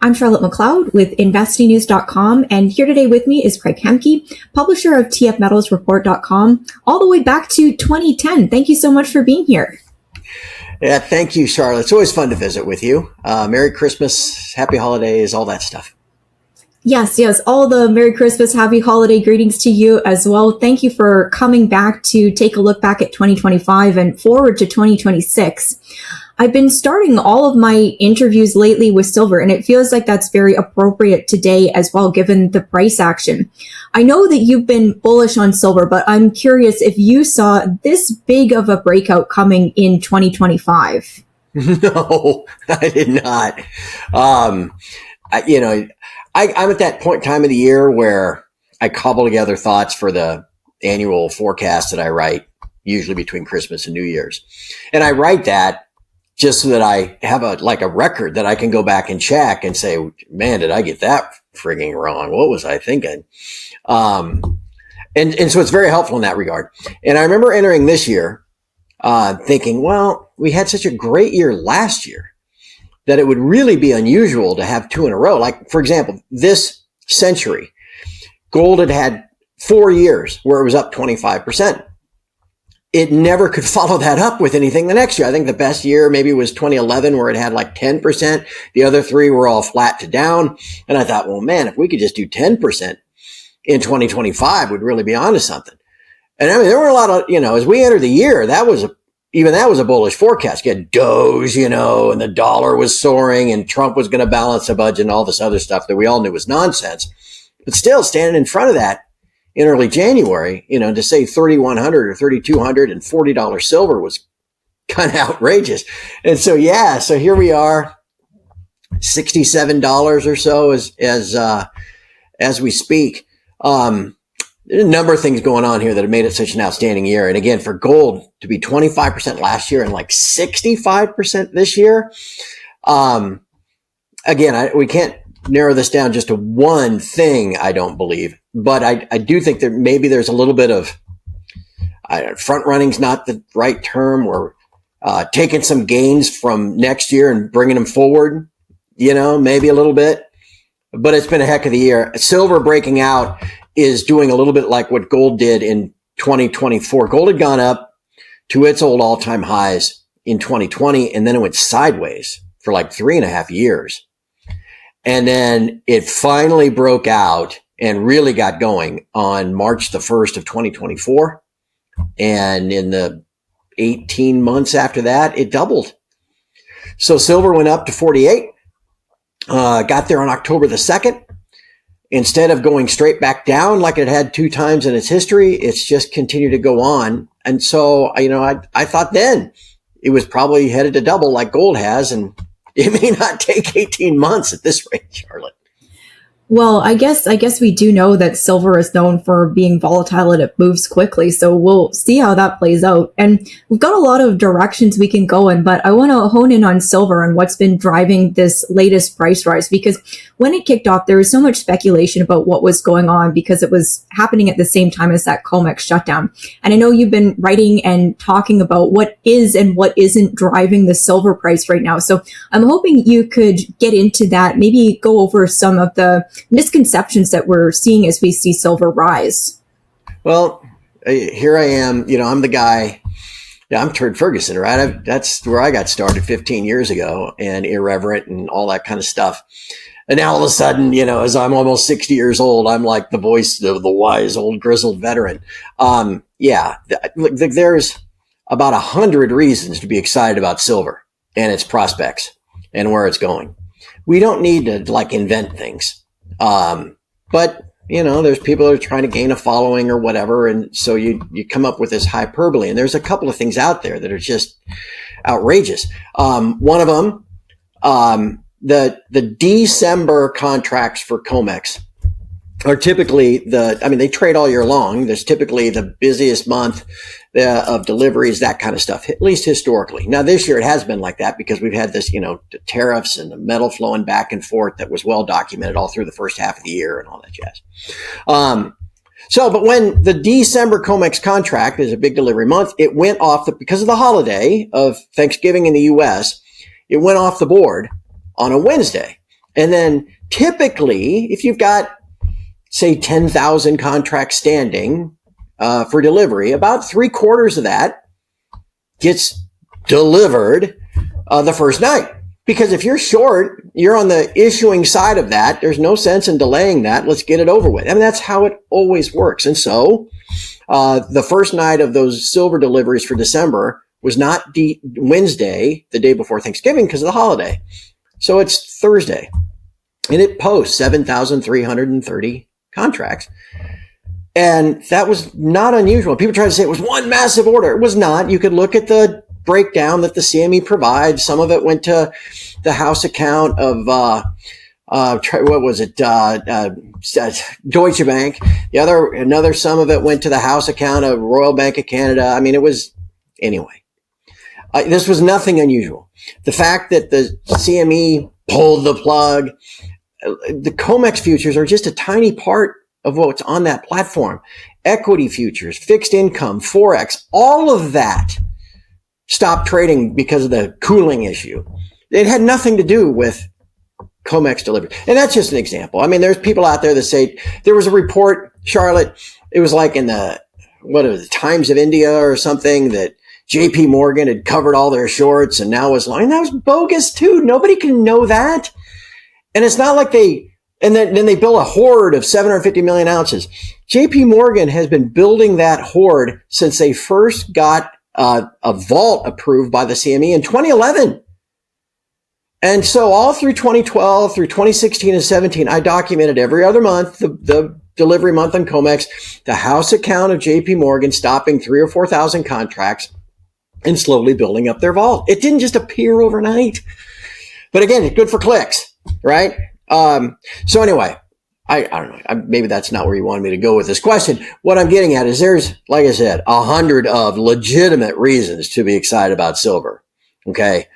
I'm Charlotte McLeod with investingnews.com, and here today with me is Craig Hemke, publisher of tfmetalsreport.com, all the way back to 2010. Thank you so much for being here. Yeah, thank you, Charlotte. It's always fun to visit with you. Merry Christmas, Happy Holidays, all that stuff. Yes, all the Merry Christmas, Happy Holiday greetings to you as well. Thank you for coming back to take a look back at 2025 and forward to 2026. I've been starting all of my interviews lately with silver, and it feels like that's very appropriate today as well, given the price action. I know that you've been bullish on silver, but I'm curious if you saw this big of a breakout coming in 2025. No, I did not. I'm at that point in time of the year where I cobble together thoughts for the annual forecast that I write, usually between Christmas and New Year's. And I write that just so that I have a record that I can go back and check and say, man, did I get that frigging wrong? What was I thinking? And so it's very helpful in that regard. And I remember entering this year, thinking, well, we had such a great year last year that it would really be unusual to have two in a row. Like, for example, this century, gold had 4 years where it was up 25%. It never could follow that up with anything the next year. I think the best year maybe was 2011, where it had like 10%. The other three were all flat to down. And I thought, well, man, if we could just do 10% in 2025, we'd really be onto something. And I mean, there were a lot of, as we entered the year, that was a bullish forecast. You had Doge, and the dollar was soaring and Trump was going to balance the budget and all this other stuff that we all knew was nonsense. But still, standing in front of that in early January, to say 3,100 or 3,200 and $40 silver was kind of outrageous. And so, so here we are, $67 or so as we speak. There's a number of things going on here that have made it such an outstanding year. And again, for gold to be 25% last year and like 65% this year. We can't narrow this down just to one thing, I don't believe. But I do think that maybe there's a little bit of front running's not the right term. We're taking some gains from next year and bringing them forward, maybe a little bit. But it's been a heck of the year. Silver breaking out is doing a little bit like what gold did in 2024. Gold had gone up to its old all-time highs in 2020, and then it went sideways for like 3.5 years. And then it finally broke out and really got going on March the 1st of 2024. And in the 18 months after that, it doubled. So silver went up to 48, got there on October the 2nd. Instead of going straight back down like it had 2 times in its history, it's just continued to go on. And so, I thought then it was probably headed to double like gold has, and it may not take 18 months at this rate, Charlotte. Well, I guess we do know that silver is known for being volatile and it moves quickly. So we'll see how that plays out. And we've got a lot of directions we can go in, but I want to hone in on silver and what's been driving this latest price rise, because when it kicked off, there was so much speculation about what was going on because it was happening at the same time as that COMEX shutdown. And I know you've been writing and talking about what is and what isn't driving the silver price right now. So I'm hoping you could get into that, maybe go over some of the misconceptions that we're seeing as we see silver rise. Well, here I am, I'm the guy. Yeah, I'm Turd Ferguson, right? That's where I got started 15 years ago, and irreverent and all that kind of stuff. And now all of a sudden, as I'm almost 60 years old, I'm like the voice of the wise old grizzled veteran. There's about 100 reasons to be excited about silver and its prospects and where it's going. We don't need to invent things. But there's people that are trying to gain a following or whatever. And so you come up with this hyperbole, and there's a couple of things out there that are just outrageous. One of them, the December contracts for COMEX are typically they trade all year long. There's typically the busiest month of deliveries, that kind of stuff, at least historically. Now, this year it has been like that because we've had this, the tariffs and the metal flowing back and forth that was well documented all through the first half of the year and all that jazz. But when the December COMEX contract is a big delivery month, it went off because of the holiday of Thanksgiving in the U.S., it went off the board on a Wednesday. And then typically, if you've got, say, 10,000 contracts standing for delivery, about 3/4 of that gets delivered the first night. Because if you're short, you're on the issuing side of that. There's no sense in delaying that. Let's get it over with. I mean, that's how it always works. And so the first night of those silver deliveries for December was not Wednesday, the day before Thanksgiving, because of the holiday. So it's Thursday. And it posts 7,330 contracts. And that was not unusual. People try to say it was one massive order. It was not. You could look at the breakdown that the CME provides. Some of it went to the house account of, what was it? Deutsche Bank. Another some of it went to the house account of Royal Bank of Canada. I mean, it was, anyway, this was nothing unusual. The fact that the CME pulled the plug, the COMEX futures are just a tiny part of what's on that platform. Equity futures, fixed income, Forex, all of that stopped trading because of the cooling issue. It had nothing to do with COMEX delivery. And that's just an example. I mean, there's people out there that say there was a report, Charlotte, it was like in the Times of India or something, that JP Morgan had covered all their shorts and now was long. That was bogus too. Nobody can know that. And it's not like then they build a hoard of 750 million ounces. JP Morgan has been building that hoard since they first got a vault approved by the CME in 2011. And so all through 2012, through 2016 and 17, I documented every other month, the delivery month on COMEX, the house account of JP Morgan stopping 3,000 or 4,000 contracts and slowly building up their vault. It didn't just appear overnight. But again, it's good for clicks, right? So anyway, I don't know. Maybe that's not where you wanted me to go with this question. What I'm getting at is there's, like I said, 100 of legitimate reasons to be excited about silver. Okay.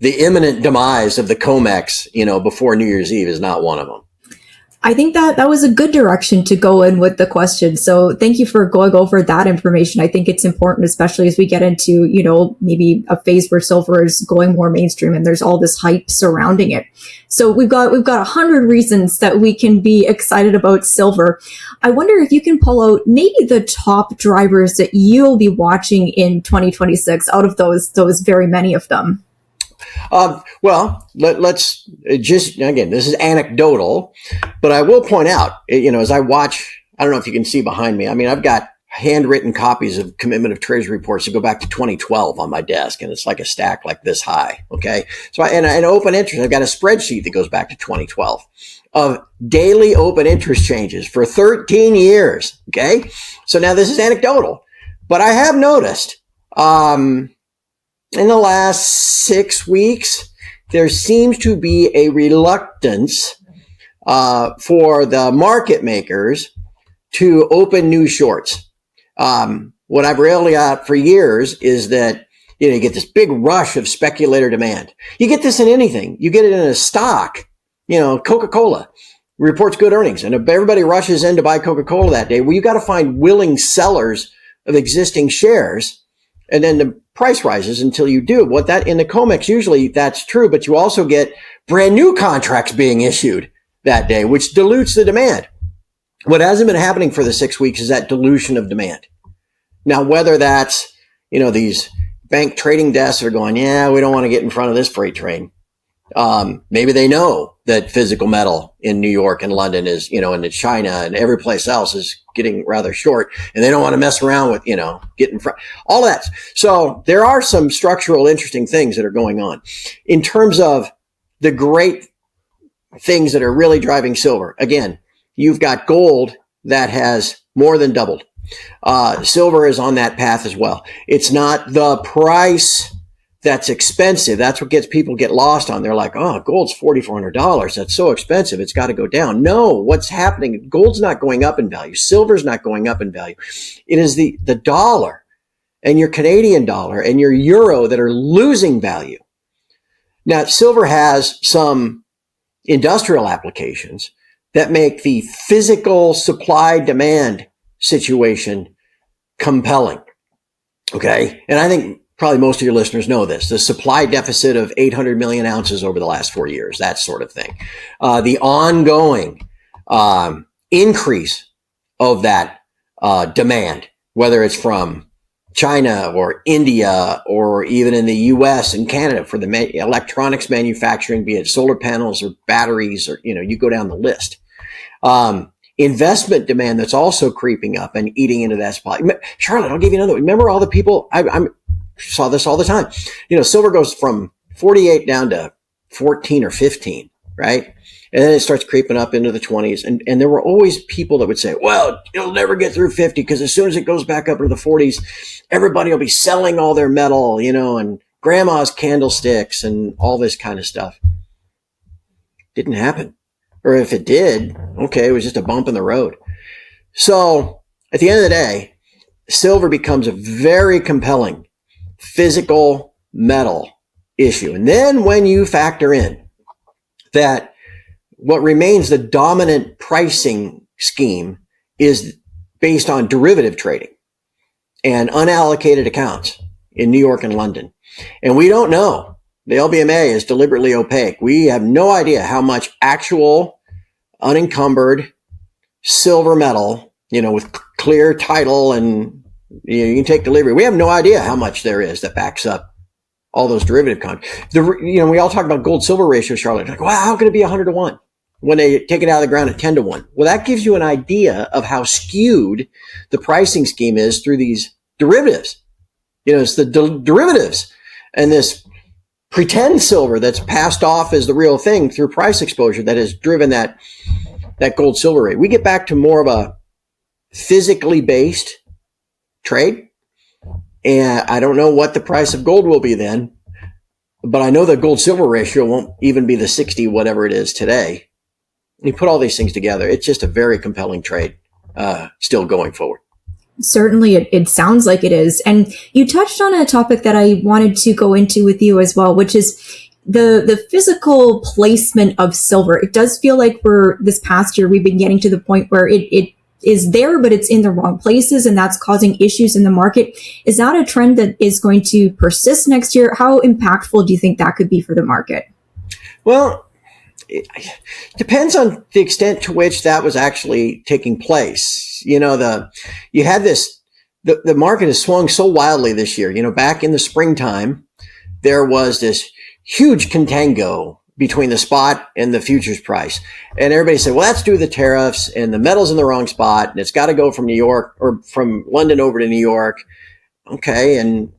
The imminent demise of the COMEX, before New Year's Eve is not one of them. I think that was a good direction to go in with the question. So thank you for going over that information. I think it's important, especially as we get into, maybe a phase where silver is going more mainstream and there's all this hype surrounding it. So we've got 100 reasons that we can be excited about silver. I wonder if you can pull out maybe the top drivers that you'll be watching in 2026 out of those very many of them. Well, let's just, again, this is anecdotal, but I will point out, as I watch, I don't know if you can see behind me. I mean, I've got handwritten copies of commitment of treasury reports that go back to 2012 on my desk, and it's like a stack like this high. Okay. So and open interest, I've got a spreadsheet that goes back to 2012 of daily open interest changes for 13 years. Okay. So now this is anecdotal, but I have noticed, in the last 6 weeks, there seems to be a reluctance for the market makers to open new shorts. What I've realized out for years is that you get this big rush of speculator demand. You get this in anything. You get it in a stock. Coca-Cola reports good earnings, and if everybody rushes in to buy Coca-Cola that day, well, you got to find willing sellers of existing shares, and then the price rises until you do. What that in the COMEX, usually that's true, but you also get brand new contracts being issued that day, which dilutes the demand. What hasn't been happening for the 6 weeks is that dilution of demand. Now, whether that's, these bank trading desks are going, yeah, we don't want to get in front of this freight train. Maybe they know that physical metal in New York and London is, and in China and every place else is getting rather short, and they don't want to mess around with, get in front, all that. So there are some structural interesting things that are going on in terms of the great things that are really driving silver. Again, you've got gold that has more than doubled. Silver is on that path as well. It's not the price that's expensive. That's what people get lost on. They're like, oh, gold's $4,400. That's so expensive. It's got to go down. No, what's happening? Gold's not going up in value. Silver's not going up in value. It is the dollar and your Canadian dollar and your euro that are losing value. Now, silver has some industrial applications that make the physical supply demand situation compelling. Okay. And I think probably most of your listeners know this, the supply deficit of 800 million ounces over the last 4 years, that sort of thing. The ongoing increase of that demand, whether it's from China or India or even in the US and Canada for the electronics manufacturing, be it solar panels or batteries, or, you go down the list. Investment demand that's also creeping up and eating into that supply. Charlotte, I'll give you another one. Remember all the people, I saw this all the time. Silver goes from 48 down to 14 or 15, right? And then it starts creeping up into the 20s. And there were always people that would say, well, it'll never get through 50 because as soon as it goes back up into the 40s, everybody will be selling all their metal, and grandma's candlesticks and all this kind of stuff. Didn't happen. Or if it did, okay, it was just a bump in the road. So at the end of the day, silver becomes a very compelling physical metal issue. And then when you factor in that what remains the dominant pricing scheme is based on derivative trading and unallocated accounts in New York and London. And we don't know. The LBMA is deliberately opaque. We have no idea how much actual unencumbered silver metal, with clear title and you can take delivery. We have no idea how much there is that backs up all those derivative contracts. We all talk about gold silver ratio, Charlotte. Like, wow, how could it be 100 to 1 when they take it out of the ground at 10 to 1? Well, that gives you an idea of how skewed the pricing scheme is through these derivatives. It's the derivatives and this pretend silver that's passed off as the real thing through price exposure that has driven that gold silver rate. We get back to more of a physically based trade. And I don't know what the price of gold will be then, but I know the gold silver ratio won't even be the 60, whatever it is today. You put all these things together, it's just a very compelling trade still going forward. Certainly, it sounds like it is. And you touched on a topic that I wanted to go into with you as well, which is the physical placement of silver. It does feel like this past year, we've been getting to the point where it is there, but it's in the wrong places, and that's causing issues in the market. Is that a trend that is going to persist next year? How impactful do you think that could be for the market? Well, it depends on the extent to which that was actually taking place. You had this, the market has swung so wildly this year. Back in the springtime, there was this huge contango between the spot and the futures price. And everybody said, well, that's due to the tariffs and the metal's in the wrong spot and it's got to go from New York or from London over to New York. Okay. And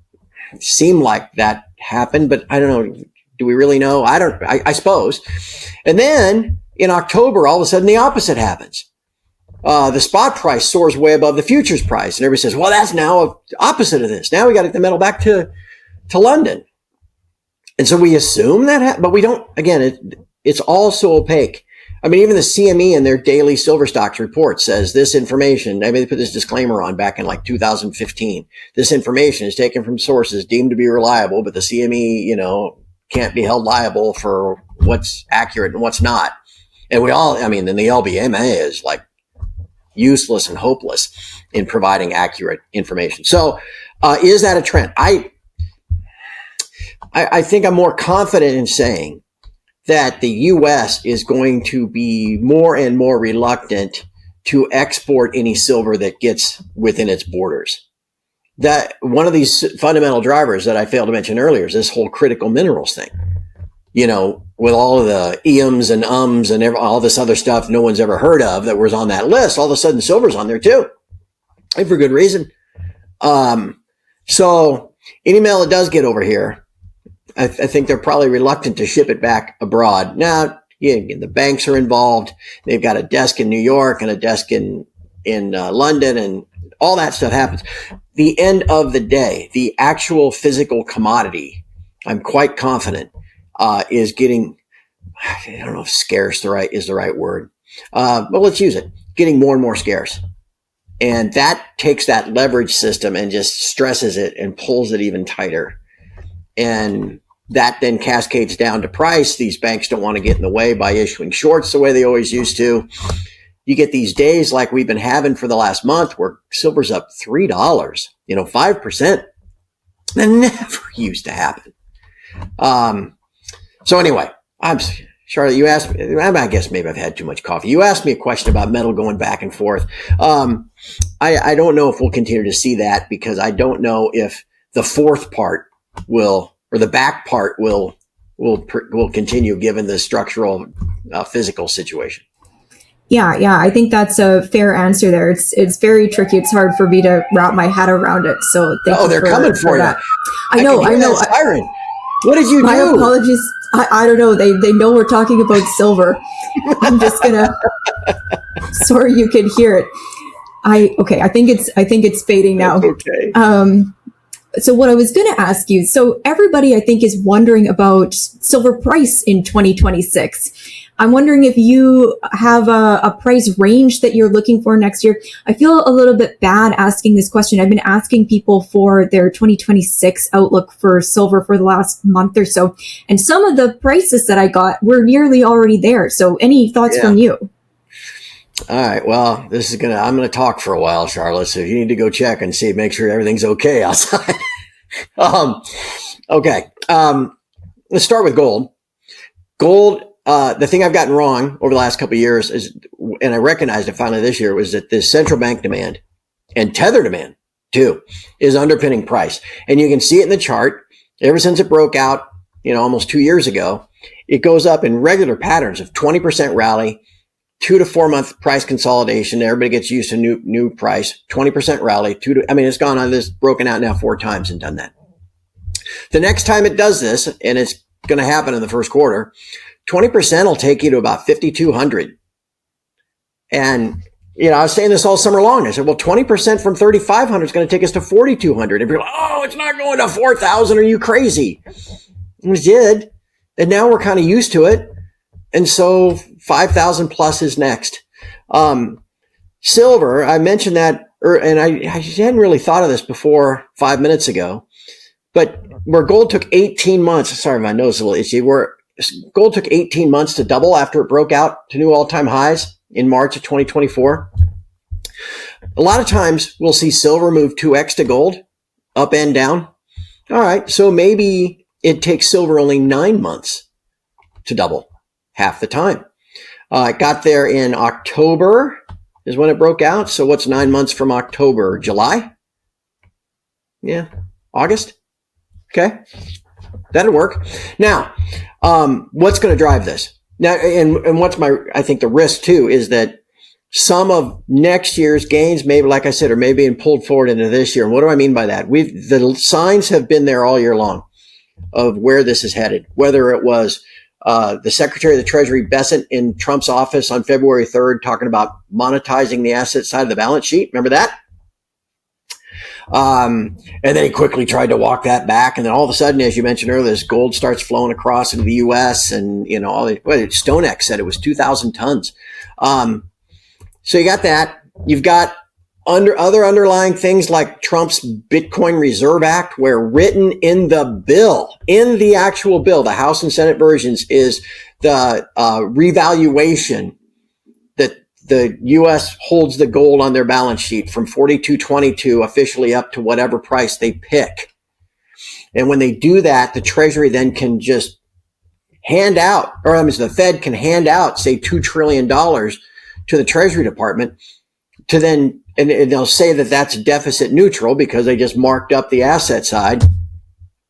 it seemed like that happened, but I don't know. Do we really know? I suppose. And then in October, all of a sudden the opposite happens. The spot price soars way above the futures price. And everybody says, well, that's now opposite of this. Now we got to get the metal back to London. And so we assume that, but we don't, again, it's all so opaque. I mean, even the CME in their daily silver stocks report says this information, they put this disclaimer on back in like 2015. This information is taken from sources deemed to be reliable, but the CME, can't be held liable for what's accurate and what's not. And then the LBMA is like useless and hopeless in providing accurate information. So, is that a trend? I think I'm more confident in saying that the U.S. is going to be more and more reluctant to export any silver that gets within its borders. That one of these fundamental drivers that I failed to mention earlier is this whole critical minerals thing. With all of the EMs and UMs and all this other stuff no one's ever heard of that was on that list, all of a sudden silver's on there too. And for good reason. So any metal that does get over here, I think they're probably reluctant to ship it back abroad. Now, the banks are involved. They've got a desk in New York and a desk in London, and all that stuff happens. The end of the day, the actual physical commodity, I'm quite confident, is getting, I don't know if scarce is the right word, but let's use it, getting more and more scarce. And that takes that leverage system and just stresses it and pulls it even tighter. And that then cascades down to price. These banks don't want to get in the way by issuing shorts the way they always used to. You get these days like we've been having for the last month where silver's up $3, 5%. That never used to happen. So anyway, Charlotte, you asked me, I guess maybe I've had too much coffee. You asked me a question about metal going back and forth. I don't know if we'll continue to see that, because I don't know if the fourth part will, or the back part will continue, given the structural, physical situation. Yeah, I think that's a fair answer there. It's very tricky. It's hard for me to wrap my head around it. So thank you they're coming for you. that. I know. Siren. What did you do? My apologies. I don't know. They know we're talking about silver. I'm just gonna. Sorry, you can hear it. I think it's fading now. That's okay. So what I was going to ask you, so everybody I think is wondering about silver price in 2026. I'm wondering if you have a price range that you're looking for next year. I feel a little bit bad asking this question. I've been asking people for their 2026 outlook for silver for the last month or so, and some of the prices that I got were nearly already there. So any thoughts from you? All right. Well, I'm going to talk for a while, Charlotte. So if you need to go check and see, make sure everything's okay outside. Okay. Let's start with gold. Gold, the thing I've gotten wrong over the last couple of years is, and I recognized it finally this year, was that the central bank demand and tether demand too is underpinning price. And you can see it in the chart ever since it broke out, almost 2 years ago. It goes up in regular patterns of 20% rally, 2 to 4 month price consolidation. Everybody gets used to new price, 20% rally, it's gone on this, broken out now 4 times and done that. The next time it does this, and it's going to happen in the first quarter, 20% will take you to about 5,200. And, I was saying this all summer long. I said, well, 20% from 3,500 is going to take us to 4,200. And people are like, oh, it's not going to 4,000. Are you crazy? And we did. And now we're kind of used to it. And so 5,000 plus is next. Silver, I mentioned that, and I hadn't really thought of this before 5 minutes ago, but where gold took 18 months, sorry, my nose is a little itchy, where gold took 18 months to double after it broke out to new all-time highs in March of 2024. A lot of times we'll see silver move 2x to gold, up and down. All right, so maybe it takes silver only 9 months to double. Half the time. It got there in October is when it broke out. So what's 9 months from October? July? Yeah. August? Okay. That'll work. Now, what's going to drive this? Now, and what's I think the risk too is that some of next year's gains, maybe, like I said, are maybe being pulled forward into this year. And what do I mean by that? The signs have been there all year long of where this is headed, whether it was the Secretary of the Treasury, Bessent, in Trump's office on February 3rd, talking about monetizing the asset side of the balance sheet. Remember that? And then he quickly tried to walk that back. And then all of a sudden, as you mentioned earlier, this gold starts flowing across into the U.S. And, StoneX said it was 2,000 tons. So you got that. You've got other underlying things like Trump's Bitcoin Reserve Act, where written in the actual bill, the House and Senate versions, is the revaluation that the U.S. holds the gold on their balance sheet from 42.22 officially up to whatever price they pick. And when they do that, the Treasury then can just the Fed can hand out, say, $2 trillion to the Treasury Department to then, and they'll say that that's deficit neutral because they just marked up the asset side.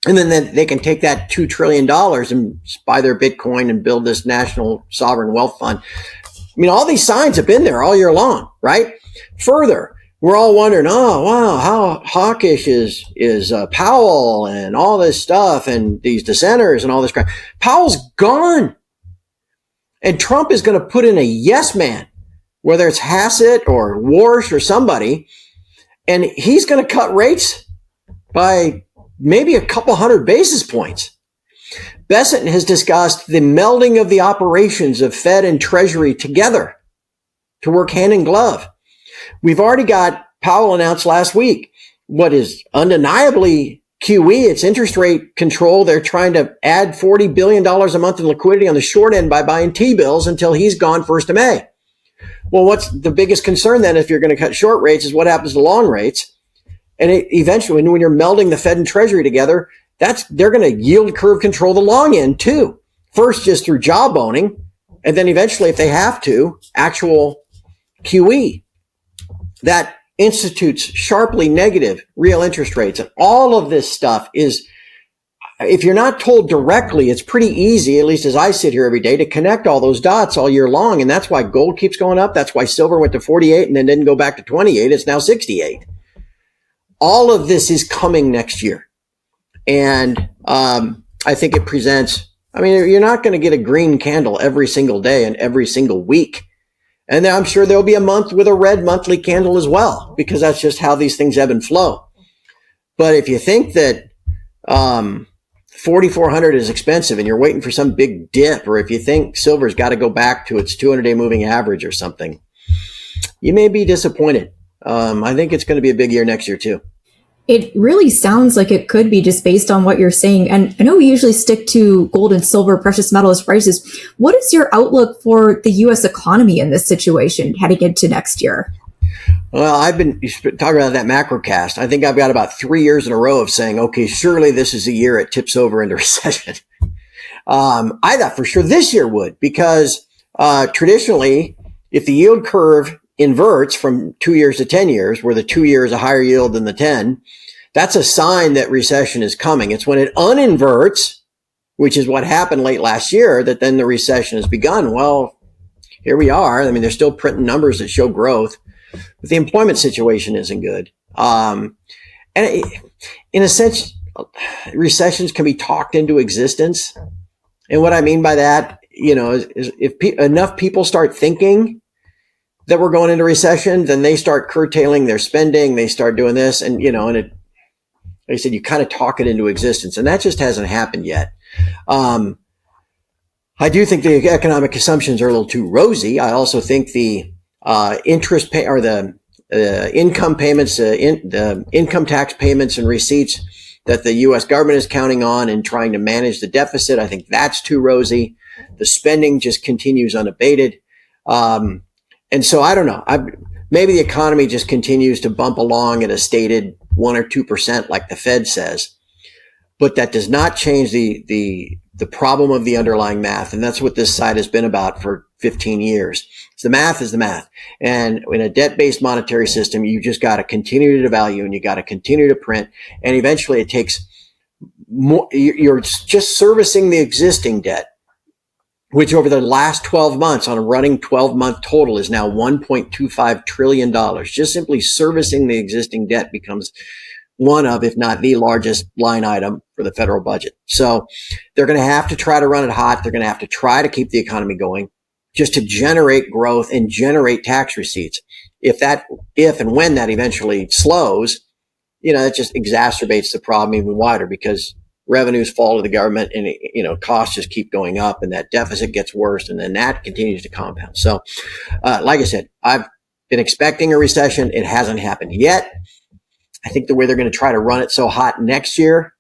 And then they can take that $2 trillion and buy their Bitcoin and build this national sovereign wealth fund. All these signs have been there all year long, right? Further, we're all wondering, oh, wow, how hawkish is Powell and all this stuff and these dissenters and all this crap. Powell's gone. And Trump is going to put in a yes man, whether it's Hassett or Warsh or somebody, and he's going to cut rates by maybe a couple hundred basis points. Bessent has discussed the melding of the operations of Fed and Treasury together to work hand in glove. We've already got Powell announced last week what is undeniably QE, it's interest rate control. They're trying to add $40 billion a month in liquidity on the short end by buying T-bills until he's gone 1st of May. Well, what's the biggest concern then if you're going to cut short rates is what happens to long rates. And eventually, when you're melding the Fed and Treasury together, they're going to yield curve control the long end too. First, just through jawboning, and then eventually, if they have to, actual QE that institutes sharply negative real interest rates. And all of this stuff is, if you're not told directly, it's pretty easy, at least as I sit here every day, to connect all those dots all year long. And that's why gold keeps going up. That's why silver went to 48 and then didn't go back to 28. It's now 68. All of this is coming next year. And I think it presents, you're not going to get a green candle every single day and every single week. And I'm sure there'll be a month with a red monthly candle as well, because that's just how these things ebb and flow. But if you think that 4,400 is expensive and you're waiting for some big dip, or if you think silver's got to go back to its 200-day moving average or something, you may be disappointed. I think it's going to be a big year next year too. It really sounds like it could be, just based on what you're saying. And I know we usually stick to gold and silver, precious metals prices. What is your outlook for the U.S. economy in this situation heading into next year? Well, I've been talking about that macrocast. I think I've got about 3 years in a row of saying, okay, surely this is a year it tips over into recession. I thought for sure this year would, because traditionally, if the yield curve inverts from 2 years to 10 years, where the 2 years a higher yield than the 10, that's a sign that recession is coming. It's when it uninverts, which is what happened late last year, that then the recession has begun. Well, here we are. They're still printing numbers that show growth, but the employment situation isn't good. In a sense, recessions can be talked into existence. And what I mean by that, is if enough people start thinking that we're going into recession, then they start curtailing their spending. They start doing this, and like I said, you kind of talk it into existence, and that just hasn't happened yet. I do think the economic assumptions are a little too rosy. I also think the interest pay, or the income payments, the income tax payments and receipts that the U.S. government is counting on and trying to manage the deficit, I think that's too rosy. The spending just continues unabated. And so I don't know. Maybe the economy just continues to bump along at a stated 1 or 2%, like the Fed says, but that does not change the problem of the underlying math. And that's what this side has been about for 15 years. So the math is the math. And in a debt-based monetary system, you just got to continue to devalue, and you got to continue to print. And eventually it takes more, you're just servicing the existing debt, which over the last 12 months on a running 12-month total is now $1.25 trillion. Just simply servicing the existing debt becomes one of, if not the largest line item for the federal budget. So they're going to have to try to run it hot. They're going to have to try to keep the economy going just to generate growth and generate tax receipts. If and when that eventually slows, it just exacerbates the problem even wider, because revenues fall to the government, and costs just keep going up, and that deficit gets worse, and then that continues to compound. So, like I said, I've been expecting a recession. It hasn't happened yet. I think the way they're going to try to run it so hot next year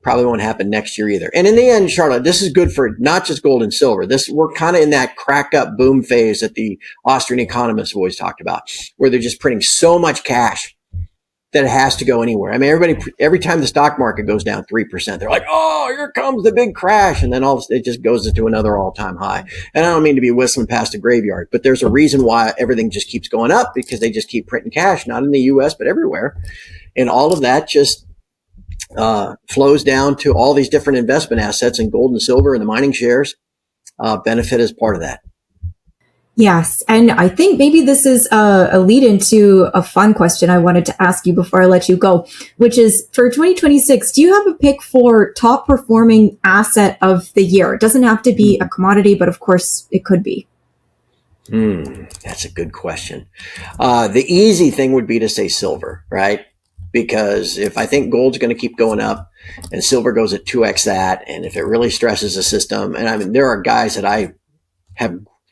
probably won't happen next year either. And in the end, Charlotte, this is good for not just gold and silver. We're kind of in that crack up boom phase that the Austrian economists have always talked about, where they're just printing so much cash that it has to go anywhere. Every time the stock market goes down 3%, they're like, oh, here comes the big crash. And then it just goes into another all-time high. And I don't mean to be whistling past a graveyard, but there's a reason why everything just keeps going up, because they just keep printing cash, not in the US, but everywhere. And all of that just flows down to all these different investment assets, and gold and silver and the mining shares benefit as part of that. Yes. And I think maybe this is a lead into a fun question I wanted to ask you before I let you go, which is, for 2026, do you have a pick for top performing asset of the year? It doesn't have to be a commodity, but of course it could be. That's a good question. The easy thing would be to say silver, right? Because if I think gold's going to keep going up and silver goes at 2x that, and if it really stresses the system, and there are guys that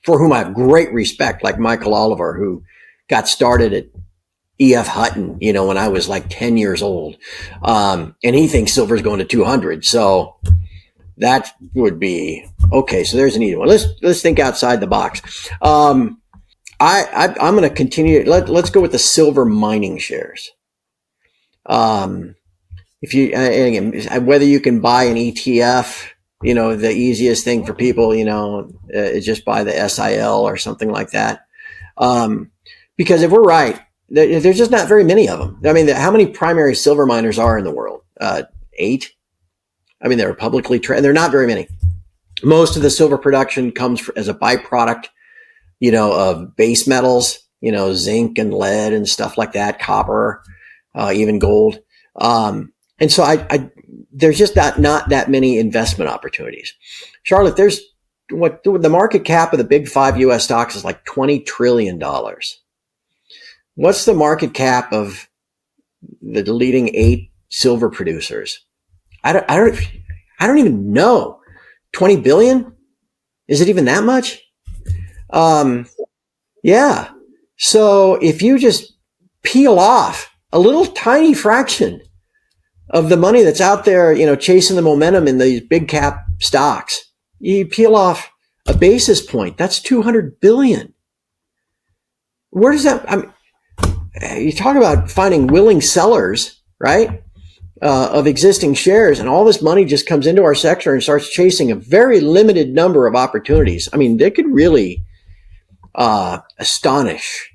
for whom I have great respect, like Michael Oliver, who got started at E.F. Hutton, when I was like 10 years old. And he thinks silver's going to 200. So that would be okay. So there's an easy one. Let's think outside the box. I'm going to continue. Let's go with the silver mining shares, If you, and again, whether you can buy an ETF, the easiest thing for people, is just buy the SIL or something like that. Because if we're right, there's just not very many of them. I mean, how many primary silver miners are in the world? 8. I mean, they're publicly traded. They're not very many. Most of the silver production comes as a byproduct, of base metals, zinc and lead and stuff like that, copper, even gold. And so there's just not that many investment opportunities. Charlotte, there's the market cap of the big 5 U.S. stocks is like $20 trillion. What's the market cap of the leading 8 silver producers? I don't even know. 20 billion? Is it even that much? Yeah. So if you just peel off a little tiny fraction of the money that's out there, chasing the momentum in these big cap stocks, you peel off a basis point, that's 200 billion. Where does that, you talk about finding willing sellers, right? Of existing shares, and all this money just comes into our sector and starts chasing a very limited number of opportunities. I mean, they could really astonish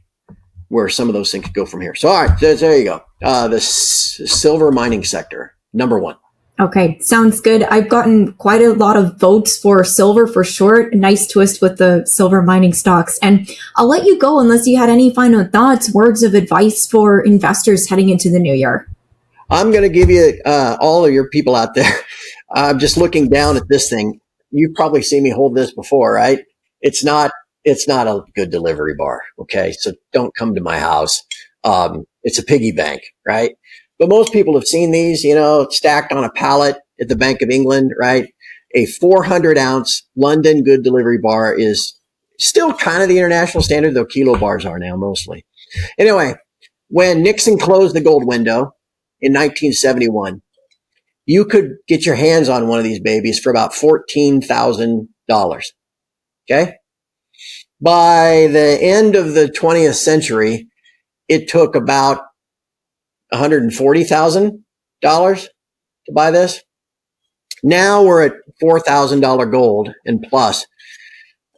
where some of those things could go from here. So, all right, there you go. The silver mining sector, number 1. Okay, sounds good. I've gotten quite a lot of votes for silver for sure. A nice twist with the silver mining stocks. And I'll let you go unless you had any final thoughts, words of advice for investors heading into the new year. I'm going to give you all of your people out there. I'm just looking down at this thing. You've probably seen me hold this before, right? It's not a good delivery bar. Okay. So don't come to my house. It's a piggy bank, right? But most people have seen these, stacked on a pallet at the Bank of England, right? A 400-ounce London good delivery bar is still kind of the international standard, though kilo bars are now mostly. Anyway, when Nixon closed the gold window in 1971, you could get your hands on one of these babies for about $14,000. Okay. By the end of the 20th century, it took about $140,000 to buy this. Now we're at $4,000 gold and plus.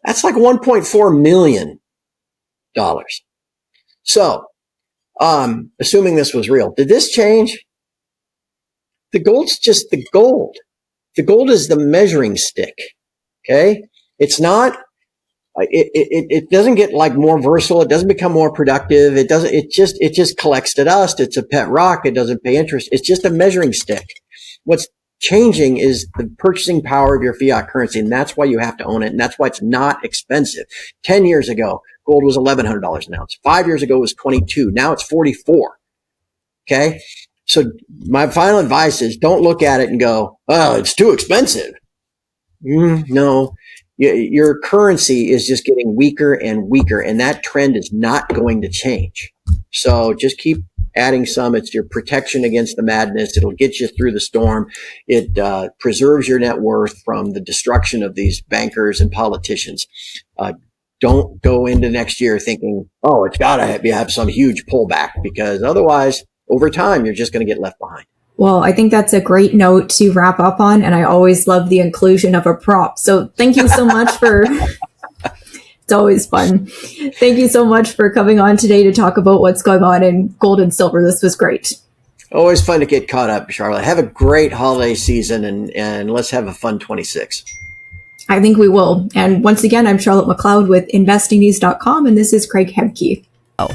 That's like $1.4 million. So, assuming this was real, did this change? The gold's just the gold. The gold is the measuring stick. Okay. It's not, it doesn't get like more versatile. It doesn't become more productive. It just collects the dust. It's a pet rock. It doesn't pay interest. It's just a measuring stick. What's changing is the purchasing power of your fiat currency. And that's why you have to own it. And that's why it's not expensive. 10 years ago, gold was $1,100 an ounce. 5 years ago, it was 22. Now it's 44. Okay. So my final advice is don't look at it and go, oh, it's too expensive. No, your currency is just getting weaker and weaker, and that trend is not going to change. So just keep adding some. It's your protection against the madness. It'll get you through the storm. It preserves your net worth from the destruction of these bankers and politicians. Don't go into next year thinking, oh, it's got to have some huge pullback, because otherwise, over time, you're just going to get left behind. Well, I think that's a great note to wrap up on, and I always love the inclusion of a prop. So thank you so much for, it's always fun. Thank you so much for coming on today to talk about what's going on in gold and silver. This was great. Always fun to get caught up, Charlotte. Have a great holiday season, and let's have a fun 26. I think we will. And once again, I'm Charlotte McLeod with investingnews.com, and this is Craig Hemke. Oh.